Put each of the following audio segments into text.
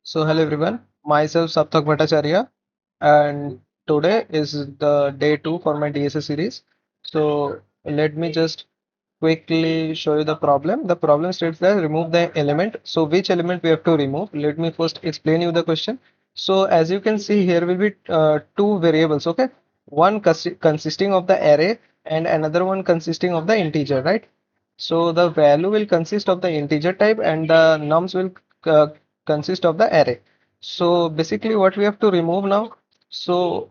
So hello everyone, myself Saptak Bhattacharya, and today is the day 2 for my DSA series. So let me just quickly show you the problem. The problem states that remove the element. So which element we have to remove? Let me first explain you the question. So as you can see here will be two variables, okay? One consisting of the array and another one consisting of the integer, right? So the value will consist of the integer type and the nums will uh, consist of the array. So basically what we have to remove now. So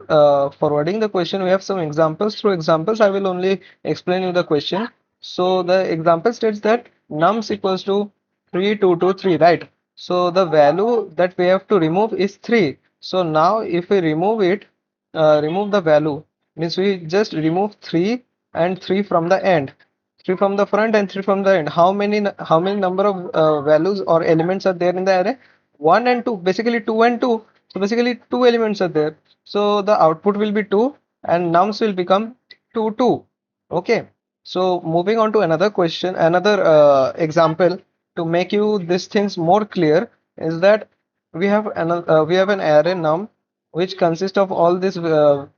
forwarding the question, we have some examples. Through examples, I will only explain you the question. So the example states that nums equals to 3, 2, 2, 3, right? So the value that we have to remove is 3. So now if we remove it, remove the value, means we just remove 3 and 3 from the end. 3 from the front and 3 from the end. How many number of values or elements are there in the array? 1 and 2, basically 2 and 2. So basically two elements are there. So the output will be 2 and nums will become 2, 2. Okay. So moving on to another question, another example to make you these things more clear is that we have an array num which consists of all these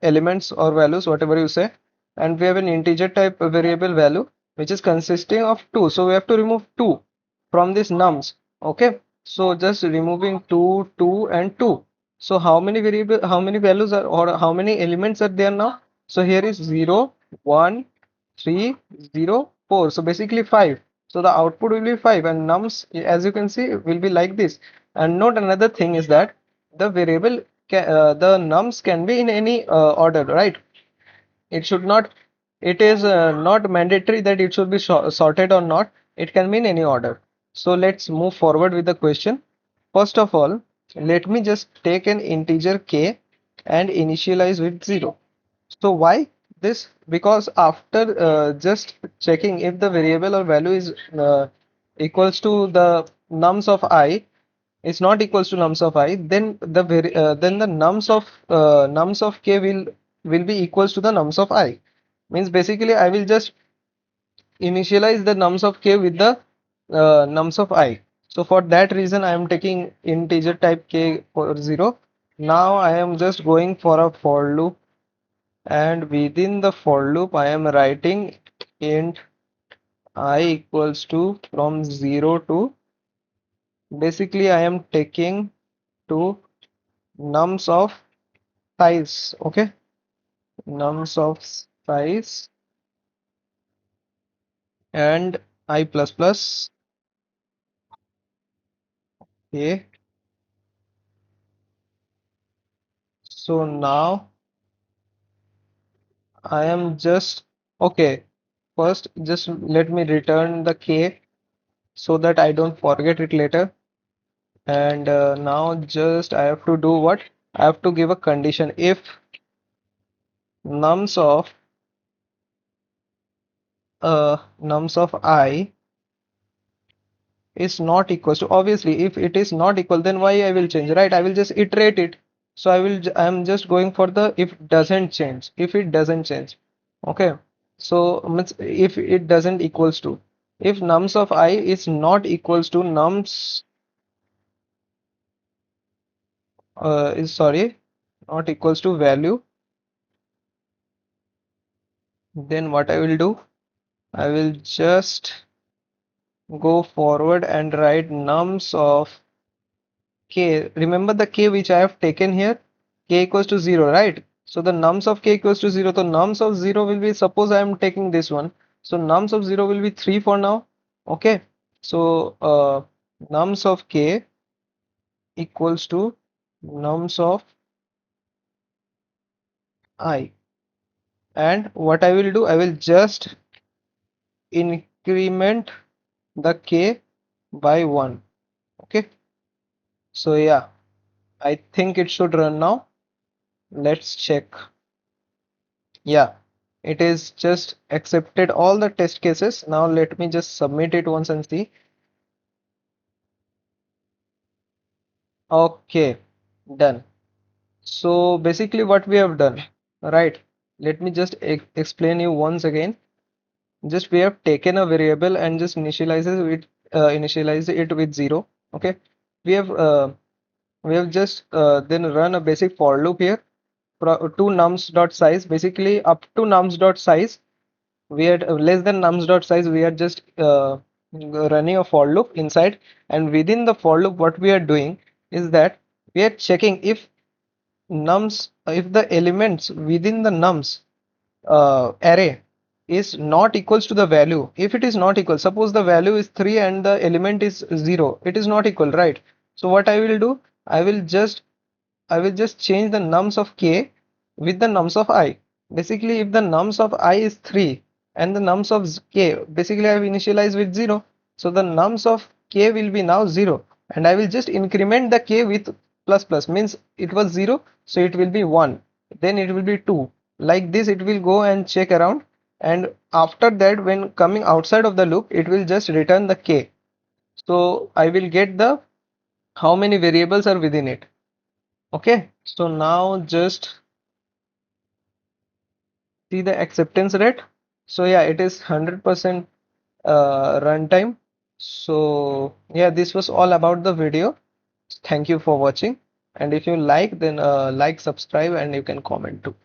elements or values, whatever you say, and we have an integer type variable value which is consisting of 2. So we have to remove 2 from these nums. Okay. So just removing 2, 2 and 2. So how many values are or how many elements are there now? So here is 0, 1, 3, 0, 4. So basically 5. So the output will be 5 and nums as you can see will be like this. And note another thing is that the the nums can be in any order, right? It should not, it is not mandatory that it should be sorted or not. It can be in any order. So let's move forward with the question. First of all, let me just take an integer k and initialize with 0. So why this? Because after just checking if the variable or value is equals to the nums of I, is not equals to nums of I, then then the nums of k will be equals to the nums of I. Means basically I will just initialize the nums of k with the nums of I. So for that reason I am taking integer type k for 0. Now I am just going for a for loop, and within the for loop I am writing int I equals to from 0 to, basically I am taking to nums of size, okay, nums of size and I plus plus. Okay, so now I am just, okay, first just let me return the k so that I don't forget it later. And now just I have to do what? I have to give a condition. If nums of nums of I is not equals to, obviously if it is not equal, then why I will change, right? I will just iterate it. So I'm just going for the if doesn't change, if it doesn't change. Okay, so if it doesn't equals to, if nums of I is not equals to nums is sorry, not equals to value, then what I will do, I will just go forward and write nums of k. Remember the k which I have taken here, k equals to 0, right? So the nums of k equals to 0. So nums of 0 will be, suppose I am taking this one. So nums of 0 will be 3 for now. Okay. So nums of k equals to nums of I. And what I will do, I will just increment the k by 1. Okay. So yeah, I think it should run now. Let's check. Yeah, it is just accepted all the test cases. Now let me just submit it once and see. Okay, done. So basically what we have done, right? Let me just explain you once again. Just we have taken a variable and just initialized it with 0. Okay. We have we have just then run a basic for loop here to nums dot size. Basically, up to nums dot size, we are less than nums dot size. We are just running a for loop inside, and within the for loop, what we are doing is that we are checking if if the elements within the nums array is not equals to the value. If it is not equal, suppose the value is 3 and the element is 0, it is not equal, right? So what I will do, I will just I will just change the nums of k with the nums of I. Basically, if the nums of I is 3 and the nums of k, basically I have initialized with 0. So the nums of k will be now 0, and I will just increment the k with plus plus, means it was 0, so it will be 1, then it will be 2. Like this, it will go and check around, and after that, when coming outside of the loop, it will just return the k. So I will get the how many variables are within it. Okay, so now just see the acceptance rate. So yeah, it is 100% runtime. So yeah, this was all about the video. Thank you for watching. And if you like, then like, subscribe, and you can comment too.